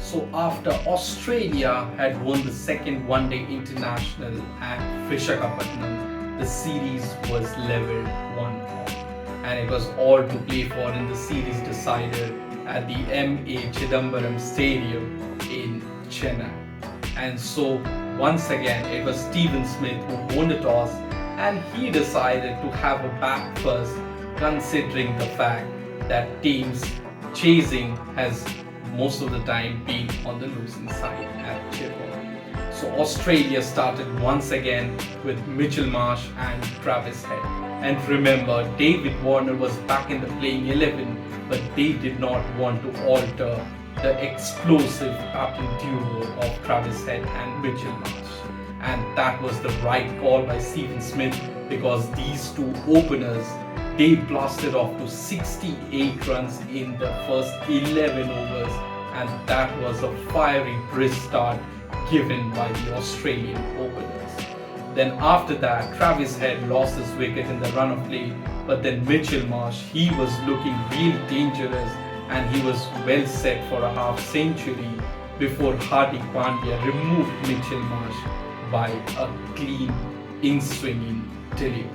So after Australia had won the second one-day international at Visakhapatnam, the series was leveled 1-1, and it was all to play for in the series decider at the M.A. Chidambaram Stadium in Chennai. And so once again it was Stephen Smith who won the toss, and he decided to have a bat first, considering the fact that teams chasing has most of the time been on the losing side at Chipper. So Australia started once again with Mitchell Marsh and Travis Head. And remember, David Warner was back in the playing 11, but they did not want to alter the explosive batting duo of Travis Head and Mitchell Marsh. And that was the right call by Stephen Smith, because these two openers, they blasted off to 68 runs in the first 11 overs, and that was a fiery brisk start given by the Australian openers. Then after that, Travis Head lost his wicket in the run of play, but then Mitchell Marsh, he was looking really dangerous, and he was well set for a half century before Hardik Pandya removed Mitchell Marsh by a clean in-swinging delivery.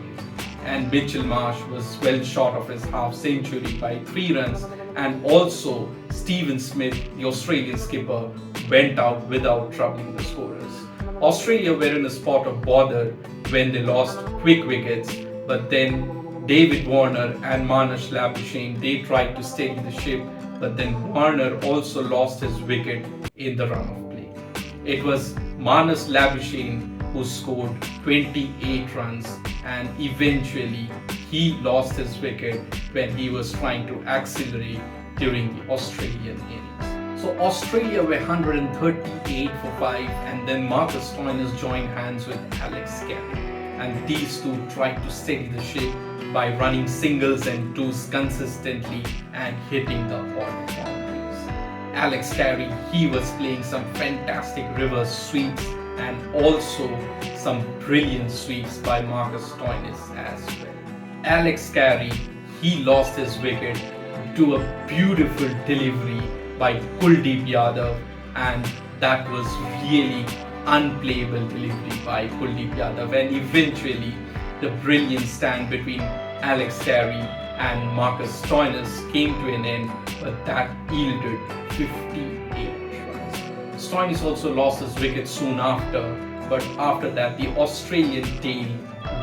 And Mitchell Marsh was well short of his half century by 3 runs, and also Stephen Smith, the Australian skipper, went out without troubling the scorers. Australia were in a spot of bother when they lost quick wickets, but then David Warner and Marnus Labuschagne, they tried to steady the ship, but then Warner also lost his wicket in the run of play. It was Marnus Labuschagne who scored 28 runs, and eventually he lost his wicket when he was trying to accelerate during the Australian innings. So Australia were 138 for 5, and then Marcus Stoinis joined hands with Alex Carey, and these two tried to steady the ship by running singles and twos consistently and hitting the odd boundaries. Alex Carey, he was playing some fantastic reverse sweeps and also some brilliant sweeps by Marcus Stoinis as well. Alex Carey, he lost his wicket to a beautiful delivery by Kuldeep Yadav, and that was really unplayable delivery by Kuldeep Yadav, and eventually the brilliant stand between Alex Carey and Marcus Stoinis came to an end, but that yielded 58 runs. Stoinis also lost his wicket soon after, but after that the Australian tail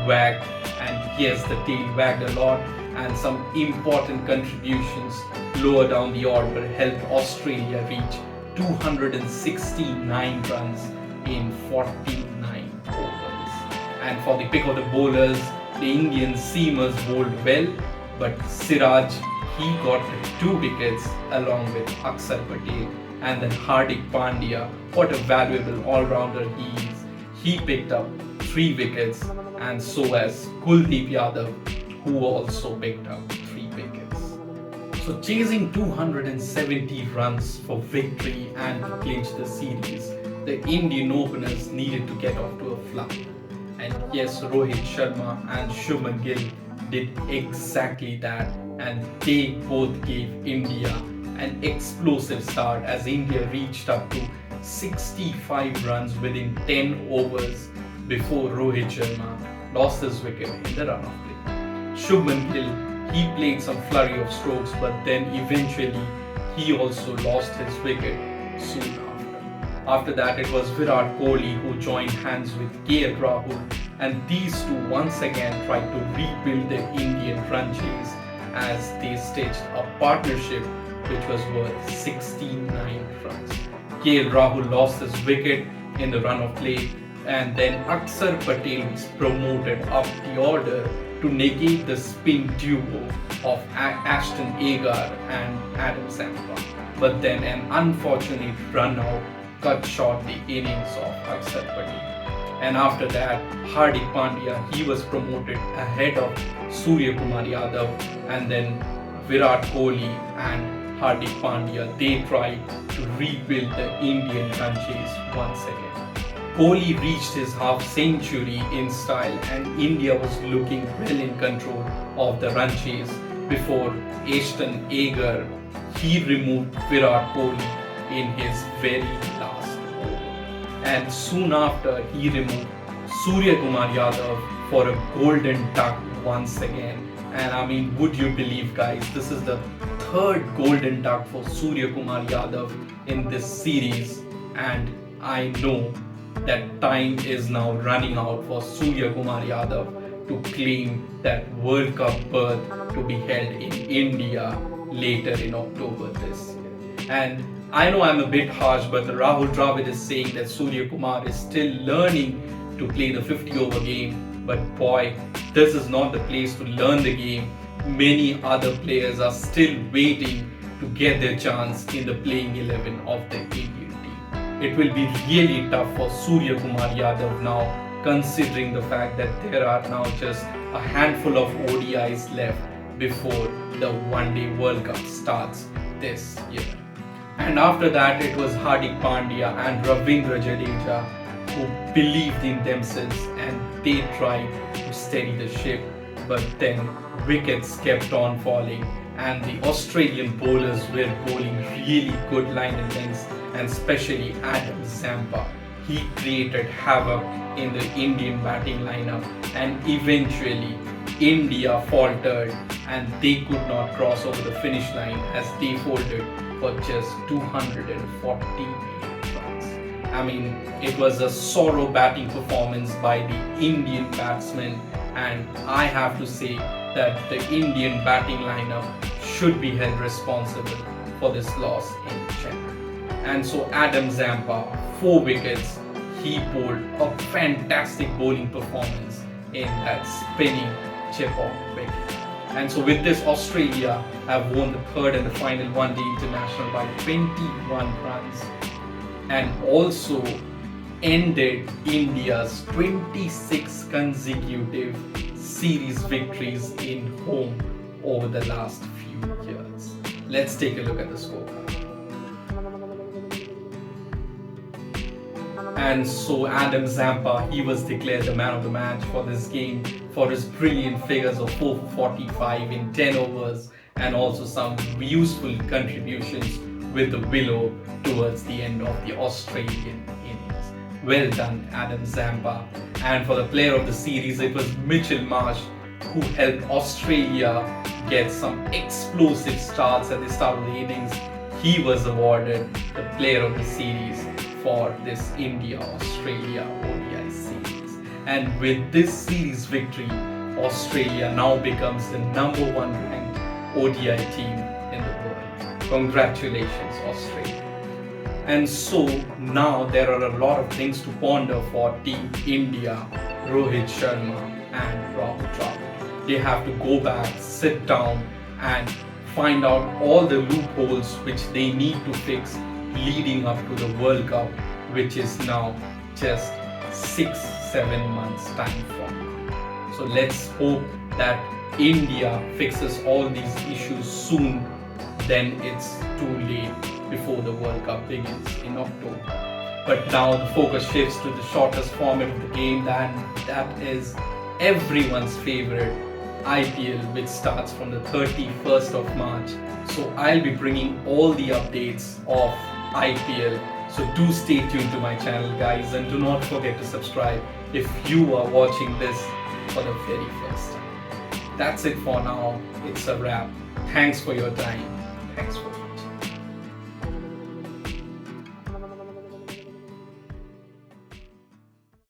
wagged, and yes, the tail wagged a lot, and some important contributions lower down the order helped Australia reach 269 runs in 49 overs. And for the pick of the bowlers, the Indian seamers bowled well, but Siraj, he got 2 wickets along with Akshar Patel, and then Hardik Pandya, what a valuable all-rounder he is. He picked up 3 wickets, and so as Kuldeep Yadav, who also picked up 3 wickets. So chasing 270 runs for victory and to clinch the series, the Indian openers needed to get off to a fly. And yes, Rohit Sharma and Shubman Gill did exactly that, and they both gave India an explosive start as India reached up to 65 runs within 10 overs before Rohit Sharma lost his wicket in the run of play. Shubman Gill, he played some flurry of strokes, but then eventually he also lost his wicket soon after. After that, it was Virat Kohli who joined hands with KL Rahul, and these two once again tried to rebuild the Indian run chase as they staged a partnership which was worth 69 runs. KL Rahul lost his wicket in the run of play, and then Akshar Patel was promoted up the order to negate the spin duo of Ashton Agar and Adam Zampa. But then an unfortunate run out cut short the innings of Akshar Patel. And after that, Hardik Pandya, he was promoted ahead of Surya Kumar Yadav, and then Virat Kohli and Hardik Pandya, they tried to rebuild the Indian run chase once again. Kohli reached his half century in style, and India was looking well in control of the run chase before Ashton Agar, he removed Virat Kohli in his very last over. And soon after, he removed Surya Kumar Yadav for a golden duck once again. And I mean, would you believe, guys, this is the third golden duck for Surya Kumar Yadav in this series. And I know that time is now running out for Surya Kumar Yadav to claim that World Cup berth to be held in India later in October this year. And I know I'm a bit harsh, but Rahul Dravid is saying that Surya Kumar is still learning to play the 50 over game. But boy, this is not the place to learn the game. Many other players are still waiting to get their chance in the playing 11 of the Indian team. It will be really tough for Surya Kumar Yadav now, considering the fact that there are now just a handful of ODIs left before the One-Day World Cup starts this year. And after that, it was Hardik Pandya and Ravindra Jadeja who believed in themselves and they tried to steady the ship, but then wickets kept on falling and the Australian bowlers were bowling really good line and lengths, and especially Adam Zampa. He created havoc in the Indian batting lineup, and eventually India faltered and they could not cross over the finish line as they folded for just 248 runs. I mean, it was a sorrow batting performance by the Indian batsmen, and I have to say that the Indian batting lineup should be held responsible for this loss in Chennai. And so Adam Zampa, 4 wickets, he bowled a fantastic bowling performance in that spinning chip-off wicket. And so with this, Australia have won the third and the final One-Day International by 21 runs and also ended India's 26 consecutive series victories in home over the last few years. Let's take a look at the scorecard. And so Adam Zampa, he was declared the man of the match for this game for his brilliant figures of 445 in 10 overs and also some useful contributions with the willow towards the end of the Australian innings. Well done, Adam Zampa. And for the player of the series, it was Mitchell Marsh who helped Australia get some explosive starts at the start of the innings. He was awarded the player of the series for this India-Australia ODI series. And with this series victory, Australia now becomes the #1 ranked ODI team in the world. Congratulations, Australia. And so now there are a lot of things to ponder for Team India, Rohit Sharma and Rahul Dravid. They have to go back, sit down and find out all the loopholes which they need to fix leading up to the World Cup, which is now just 6-7 months time from now. So let's hope that India fixes all these issues soon, then it's too late before the World Cup begins in October. But now the focus shifts to the shortest format of the game, and that is everyone's favorite IPL, which starts from the 31st of March. So I'll be bringing all the updates of IPL. So do stay tuned to my channel, guys, and do not forget to subscribe if you are watching this for the very first time. That's it for now. It's a wrap. Thanks for your time. Thanks for